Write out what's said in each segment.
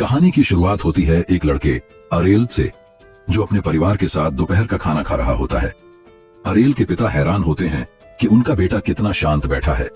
कहानी की शुरुआत होती है एक लड़के अरेल से, जो अपने परिवार के साथ दोपहर का खाना खा रहा होता है। अरेल के पिता हैरान होते हैं कि उनका बेटा कितना शांत बैठा है।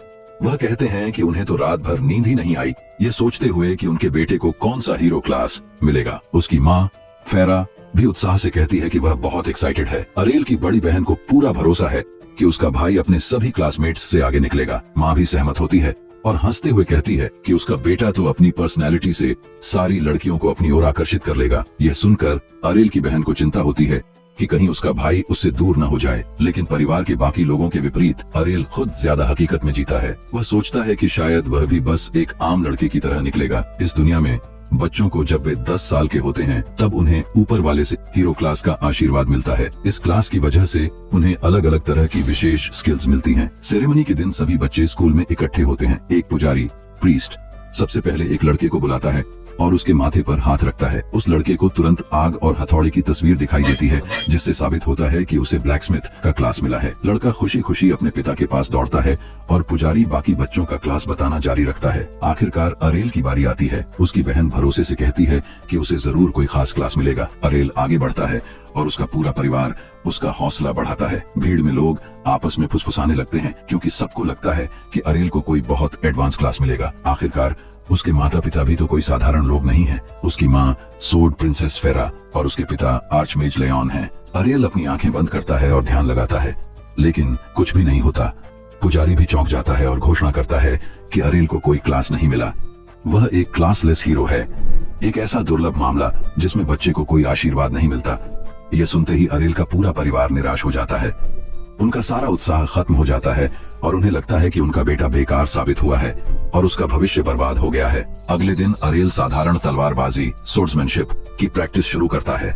वह कहते हैं कि उन्हें तो रात भर नींद ही नहीं आई, ये सोचते हुए कि उनके बेटे को कौन सा हीरो क्लास मिलेगा। उसकी माँ फेरा भी उत्साह से कहती है कि वह बहुत एक्साइटेड है। अरेल की बड़ी बहन को पूरा भरोसा है कि उसका भाई अपने सभी क्लासमेट्स से आगे निकलेगा। माँ भी सहमत होती है और हंसते हुए कहती है कि उसका बेटा तो अपनी पर्सनैलिटी से सारी लड़कियों को अपनी ओर आकर्षित कर लेगा। यह सुनकर अरेल की बहन को चिंता होती है कि कहीं उसका भाई उससे दूर न हो जाए, लेकिन परिवार के बाकी लोगों के विपरीत अरेल खुद ज्यादा हकीकत में जीता है। वह सोचता है कि शायद वह भी बस एक आम लड़के की तरह निकलेगा। इस दुनिया में बच्चों को जब वे 10 साल के होते हैं तब उन्हें ऊपर वाले से हीरो क्लास का आशीर्वाद मिलता है। इस क्लास की वजह से उन्हें अलग अलग तरह की विशेष स्किल्स मिलती हैं। सेरेमनी के दिन सभी बच्चे स्कूल में इकट्ठे होते हैं। एक पुजारी प्रीस्ट सबसे पहले एक लड़के को बुलाता है और उसके माथे पर हाथ रखता है। उस लड़के को तुरंत आग और हथौड़े की तस्वीर दिखाई देती है, जिससे साबित होता है कि उसे ब्लैकस्मिथ का क्लास मिला है। लड़का खुशी खुशी अपने पिता के पास दौड़ता है और पुजारी बाकी बच्चों का क्लास बताना जारी रखता है। आखिरकार अरेल की बारी आती है। उसकी बहन भरोसे से कहती है कि उसे जरूर कोई खास क्लास मिलेगा। अरेल आगे बढ़ता है और उसका पूरा परिवार उसका हौसला बढ़ाता है। भीड़ में लोग आपस में फुसफुसाने लगते हैं क्योंकि सबको लगता है कि अरेल को कोई बहुत एडवांस क्लास मिलेगा। आखिरकार उसके माता पिता भी तो कोई साधारण लोग नहीं हैं। उसकी माँ सोर्ड प्रिंसेस फेरा और उसके पिता आर्चमेज लेऑन हैं। अरेल अपनी आंखें बंद करता है और ध्यान लगाता है, लेकिन कुछ भी नहीं होता। पुजारी भी चौंक जाता है और घोषणा करता है कि अरेल को कोई क्लास नहीं मिला। वह एक क्लासलेस हीरो है, एक ऐसा दुर्लभ मामला जिसमें बच्चे को कोई आशीर्वाद नहीं मिलता। यह सुनते ही अरेल का पूरा परिवार निराश हो जाता है। उनका सारा उत्साह खत्म हो जाता है और उन्हें लगता है कि उनका बेटा बेकार साबित हुआ है और उसका भविष्य बर्बाद हो गया है। अगले दिन अरेल साधारण तलवारबाजी सोर्ड्समैनशिप की प्रैक्टिस शुरू करता है।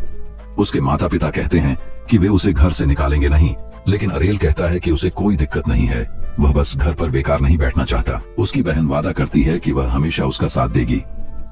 उसके माता पिता कहते हैं कि वे उसे घर से निकालेंगे नहीं, लेकिन अरेल कहता है कि उसे कोई दिक्कत नहीं है, वह बस घर पर बेकार नहीं बैठना चाहता। उसकी बहन वादा करती है कि वह हमेशा उसका साथ देगी।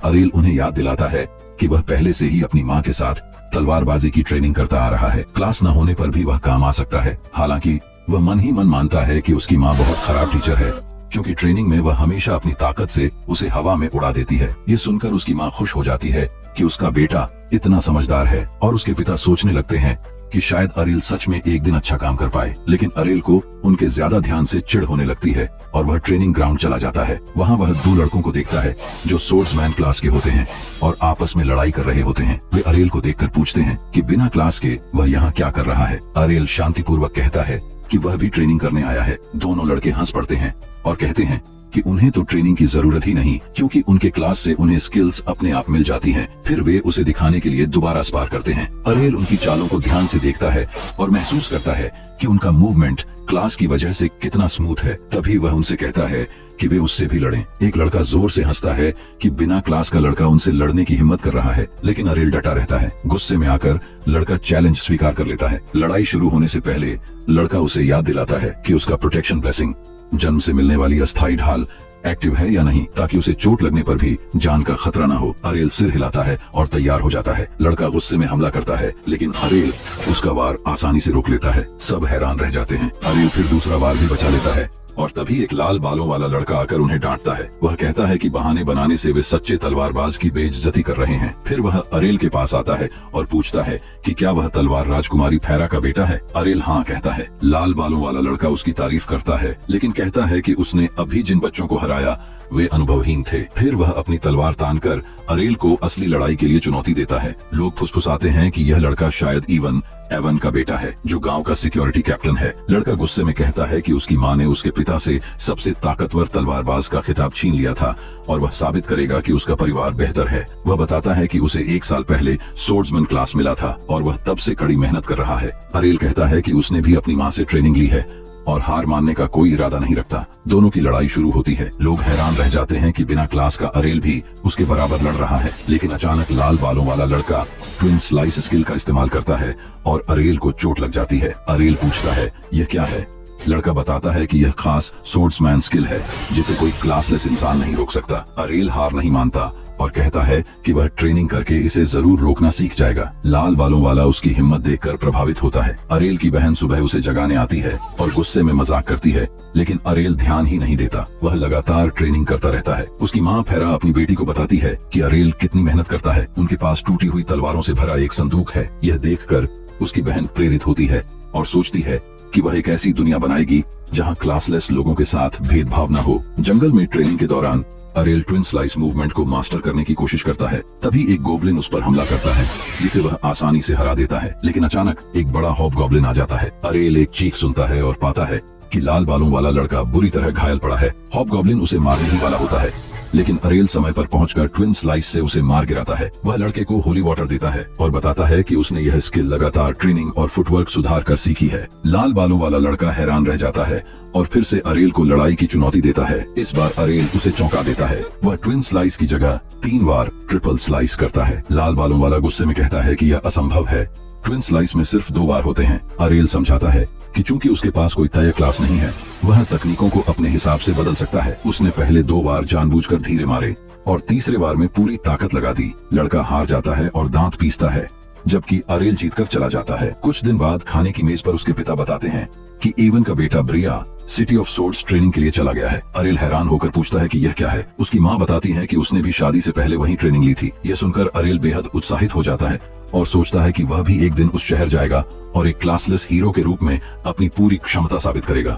अरेल उन्हें याद दिलाता है कि वह पहले से ही अपनी माँ के साथ तलवारबाजी की ट्रेनिंग करता आ रहा है। क्लास न होने पर भी वह काम आ सकता है। हालांकि वह मन ही मन मानता है कि उसकी माँ बहुत खराब टीचर है, क्योंकि ट्रेनिंग में वह हमेशा अपनी ताकत से उसे हवा में उड़ा देती है। ये सुनकर उसकी माँ खुश हो जाती है कि उसका बेटा इतना समझदार है और उसके पिता सोचने लगते हैं कि शायद अरेल सच में एक दिन अच्छा काम कर पाए। लेकिन अरेल को उनके ज्यादा ध्यान से चिढ़ होने लगती है और वह ट्रेनिंग ग्राउंड चला जाता है। वहाँ वह 2 लड़कों को देखता है जो सोर्ड्समैन क्लास के होते हैं और आपस में लड़ाई कर रहे होते हैं। वे अरेल को देखकर पूछते हैं कि बिना क्लास के वह यहाँ क्या कर रहा है। अरेल शांतिपूर्वक कहता है कि वह भी ट्रेनिंग करने आया है। दोनों लड़के हंस पड़ते हैं और कहते हैं कि उन्हें तो ट्रेनिंग की जरूरत ही नहीं, क्योंकि उनके क्लास से उन्हें स्किल्स अपने आप मिल जाती हैं। फिर वे उसे दिखाने के लिए दोबारा स्पार करते हैं। अरेल उनकी चालों को ध्यान से देखता है और महसूस करता है कि उनका मूवमेंट क्लास की वजह से कितना स्मूथ है। तभी वह उनसे कहता है कि वे उससे भी लड़ें। एक लड़का जोर से हंसता है कि बिना क्लास का लड़का उनसे लड़ने की हिम्मत कर रहा है, लेकिन अरेल डटा रहता है। गुस्से में आकर लड़का चैलेंज स्वीकार कर लेता है। लड़ाई शुरू होने से पहले लड़का उसे याद दिलाता है कि उसका प्रोटेक्शन ब्लेसिंग, जन्म से मिलने वाली अस्थायी ढाल, एक्टिव है या नहीं, ताकि उसे चोट लगने पर भी जान का खतरा न हो। अरेल सिर हिलाता है और तैयार हो जाता है। लड़का गुस्से में हमला करता है, लेकिन अरेल उसका वार आसानी से रोक लेता है। सब हैरान रह जाते हैं। अरेल फिर दूसरा वार भी बचा लेता है और तभी एक लाल बालों वाला लड़का आकर उन्हें डांटता है। वह कहता है कि बहाने बनाने से वे सच्चे तलवारबाज की बेइज्जती कर रहे हैं। फिर वह अरेल के पास आता है और पूछता है कि क्या वह तलवार राजकुमारी फेरा का बेटा है। अरेल हाँ कहता है। लाल बालों वाला लड़का उसकी तारीफ करता है, लेकिन कहता है कि उसने अभी जिन बच्चों को हराया वे अनुभवहीन थे। फिर वह अपनी तलवार तानकर अरेल को असली लड़ाई के लिए चुनौती देता है। लोग फुसफुसाते हैं कि यह लड़का शायद एवन का बेटा है, जो गांव का सिक्योरिटी कैप्टन है। लड़का गुस्से में कहता है कि उसकी माँ ने उसके पिता से सबसे ताकतवर तलवारबाज का खिताब छीन लिया था और वह साबित करेगा कि उसका परिवार बेहतर है। वह बताता है कि उसे 1 साल पहले सोर्ड्समैन क्लास मिला था और वह तब से कड़ी मेहनत कर रहा है। अरेल कहता है कि उसने भी अपनी माँ से ट्रेनिंग ली है और हार मानने का कोई इरादा नहीं रखता। दोनों की लड़ाई शुरू होती है। लोग हैरान रह जाते हैं कि बिना क्लास का अरेल भी उसके बराबर लड़ रहा है, लेकिन अचानक लाल बालों वाला लड़का ट्विन स्लाइस स्किल का इस्तेमाल करता है और अरेल को चोट लग जाती है। अरेल पूछता है यह क्या है। लड़का बताता है कि यह खास सोर्ड्समैन स्किल है जिसे कोई क्लासलेस इंसान नहीं रोक सकता। अरेल हार नहीं मानता और कहता है कि वह ट्रेनिंग करके इसे जरूर रोकना सीख जाएगा। लाल बालों वाला उसकी हिम्मत देखकर प्रभावित होता है। अरेल की बहन सुबह उसे जगाने आती है और गुस्से में मजाक करती है, लेकिन अरेल ध्यान ही नहीं देता। वह लगातार ट्रेनिंग करता रहता है। उसकी माँ फेरा अपनी बेटी को बताती है कि अरेल कितनी मेहनत करता है। उनके पास टूटी हुई तलवारों से भरा एक संदूक है। यह देखकर उसकी बहन प्रेरित होती है और सोचती है कि वह एक ऐसी दुनिया बनाएगी जहां क्लासलेस लोगों के साथ भेदभाव न हो। जंगल में ट्रेनिंग के दौरान अरेल ट्विन स्लाइस मूवमेंट को मास्टर करने की कोशिश करता है। तभी एक गोब्लिन उस पर हमला करता है, जिसे वह आसानी से हरा देता है। लेकिन अचानक एक बड़ा हॉबगॉब्लिन आ जाता है। अरेल एक चीख सुनता है और पाता है कि लाल बालों वाला लड़का बुरी तरह घायल पड़ा है। हॉबगॉब्लिन उसे मारने ही वाला होता है, लेकिन अरेल समय पर पहुंचकर ट्विन स्लाइस से उसे मार गिराता है। वह लड़के को होली वाटर देता है और बताता है कि उसने यह स्किल लगातार ट्रेनिंग और फुटवर्क सुधार कर सीखी है। लाल बालों वाला लड़का हैरान रह जाता है और फिर से अरेल को लड़ाई की चुनौती देता है। इस बार अरेल उसे चौंका देता है। वह ट्विन स्लाइस की जगह 3 बार ट्रिपल स्लाइस करता है। लाल बालों वाला गुस्से में कहता है कि यह असंभव है, ट्विन स्लाइस में सिर्फ 2 बार होते हैं। अरेल समझाता है कि चूंकि उसके पास कोई तय क्लास नहीं है, वह तकनीकों को अपने हिसाब से बदल सकता है। उसने पहले 2 बार जानबूझकर धीरे मारे और तीसरे बार में पूरी ताकत लगा दी। लड़का हार जाता है और दांत पीसता है, जबकि अरेल जीतकर चला जाता है। कुछ दिन बाद खाने की मेज पर उसके पिता बताते हैं कि एवन का बेटा Bria city of swords training के लिए चला गया है। अरेल हैरान होकर पूछता है कि यह क्या है। उसकी माँ बताती है कि उसने भी शादी से पहले वहीं ट्रेनिंग ली थी। यह सुनकर अरेल बेहद उत्साहित हो जाता है और सोचता है कि वह भी एक दिन उस शहर जाएगा और एक क्लासलेस हीरो के रूप में अपनी पूरी क्षमता साबित करेगा।